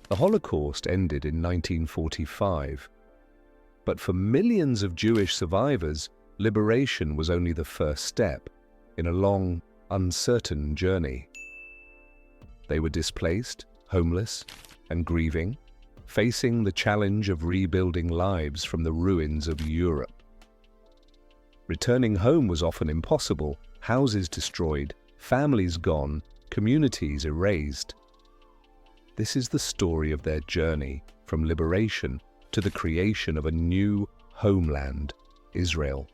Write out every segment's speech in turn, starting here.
The Holocaust ended in 1945, but for millions of Jewish survivors, liberation was only the first step in a long, uncertain journey. They were displaced, homeless, and grieving, facing the challenge of rebuilding lives from the ruins of Europe. Returning home was often impossible, houses destroyed, families gone, communities erased. This is the story of their journey from liberation to the creation of a new homeland, Israel.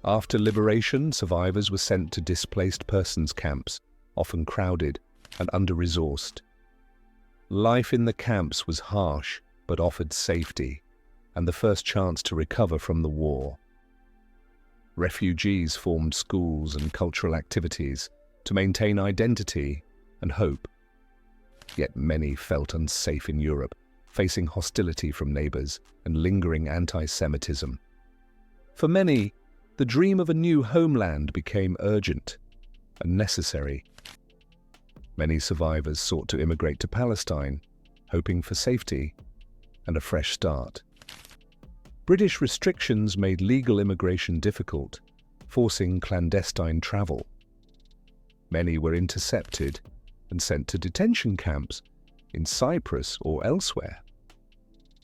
After liberation, survivors were sent to displaced persons camps, often crowded and under-resourced. Life in the camps was harsh, but offered safety and the first chance to recover from the war. Refugees formed schools and cultural activities to maintain identity and hope. Yet many felt unsafe in Europe, facing hostility from neighbors and lingering anti-Semitism. For many, the dream of a new homeland became urgent and necessary. Many survivors sought to immigrate to Palestine, hoping for safety and a fresh start. British restrictions made legal immigration difficult, forcing clandestine travel. Many were intercepted and sent to detention camps in Cyprus or elsewhere.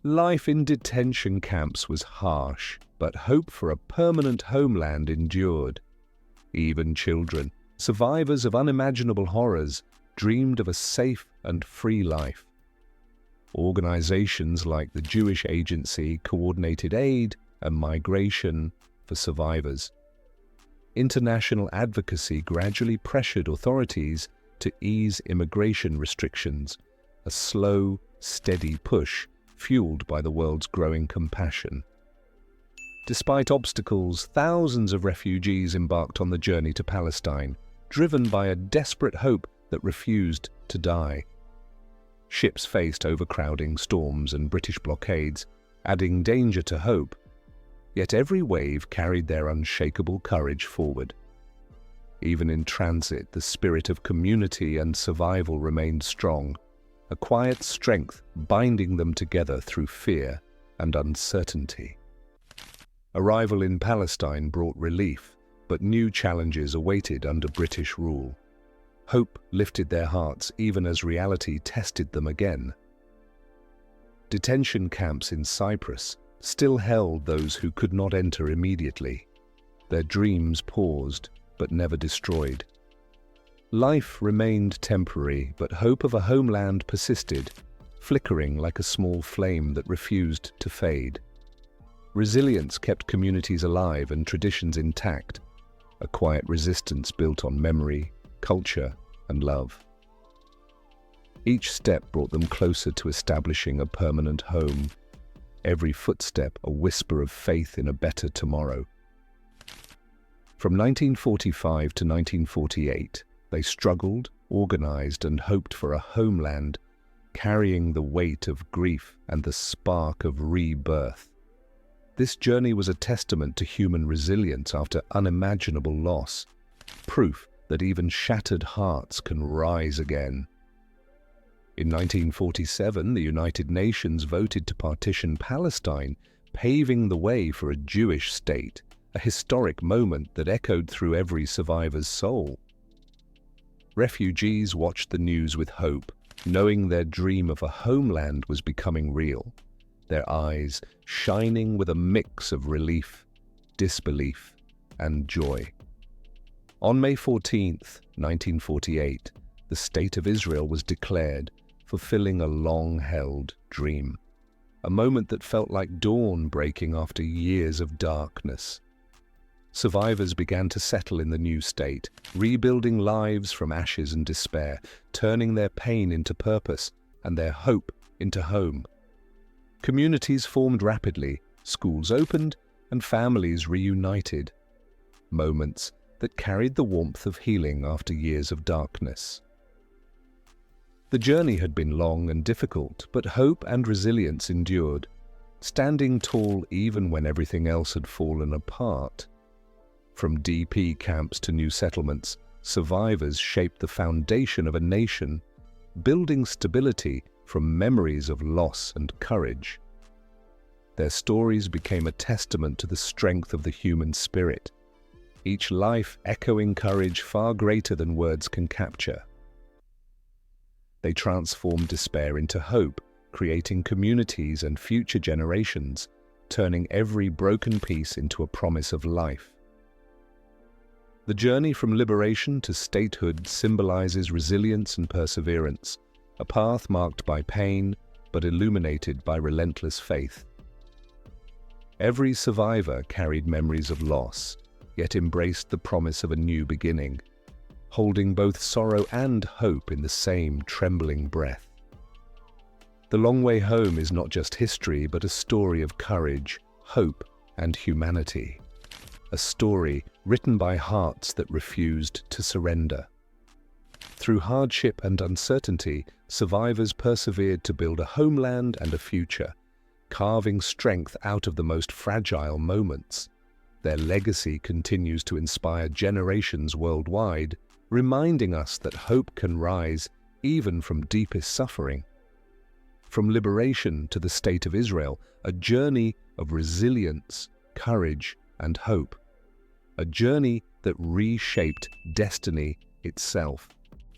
Life in detention camps was harsh, but hope for a permanent homeland endured. Even children, survivors of unimaginable horrors, dreamed of a safe and free life. Organizations like the Jewish Agency coordinated aid and migration for survivors. International advocacy gradually pressured authorities to ease immigration restrictions, a slow, steady push fueled by the world's growing compassion. Despite obstacles, thousands of refugees embarked on the journey to Palestine, driven by a desperate hope that refused to die. Ships faced overcrowding, storms, and British blockades, adding danger to hope. Yet every wave carried their unshakable courage forward. Even in transit, the spirit of community and survival remained strong, a quiet strength binding them together through fear and uncertainty. Arrival in Palestine brought relief, but new challenges awaited under British rule. Hope lifted their hearts even as reality tested them again. Detention camps in Cyprus still held those who could not enter immediately. Their dreams paused, but never destroyed. Life remained temporary, but hope of a homeland persisted, flickering like a small flame that refused to fade. Resilience kept communities alive and traditions intact, a quiet resistance built on memory, culture, and love. Each step brought them closer to establishing a permanent home, every footstep a whisper of faith in a better tomorrow. From 1945 to 1948, they struggled, organized, and hoped for a homeland, carrying the weight of grief and the spark of rebirth. This journey was a testament to human resilience after unimaginable loss, proof that even shattered hearts can rise again. In 1947, the United Nations voted to partition Palestine, paving the way for a Jewish state, a historic moment that echoed through every survivor's soul. Refugees watched the news with hope, knowing their dream of a homeland was becoming real, their eyes shining with a mix of relief, disbelief, and joy. On May 14, 1948, the State of Israel was declared, fulfilling a long-held dream, a moment that felt like dawn breaking after years of darkness. Survivors began to settle in the new state, rebuilding lives from ashes and despair, turning their pain into purpose and their hope into home. Communities formed rapidly, schools opened, and families reunited. Moments that carried the warmth of healing after years of darkness. The journey had been long and difficult, but hope and resilience endured, standing tall even when everything else had fallen apart. From DP camps to new settlements, survivors shaped the foundation of a nation, building stability from memories of loss and courage. Their stories became a testament to the strength of the human spirit, each life echoing courage far greater than words can capture. They transformed despair into hope, creating communities and future generations, turning every broken piece into a promise of life. The journey from liberation to statehood symbolizes resilience and perseverance, a path marked by pain but illuminated by relentless faith. Every survivor carried memories of loss, yet embraced the promise of a new beginning, holding both sorrow and hope in the same trembling breath. The long way home is not just history, but a story of courage, hope, and humanity. A story written by hearts that refused to surrender. Through hardship and uncertainty, survivors persevered to build a homeland and a future, carving strength out of the most fragile moments. Their legacy continues to inspire generations worldwide, reminding us that hope can rise even from deepest suffering. From liberation to the State of Israel, a journey of resilience, courage, and hope. A journey that reshaped destiny itself.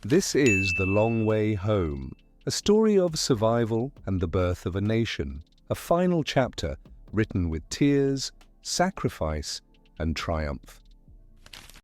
This is The Long Way Home, a story of survival and the birth of a nation, a final chapter written with tears, sacrifice, and triumph.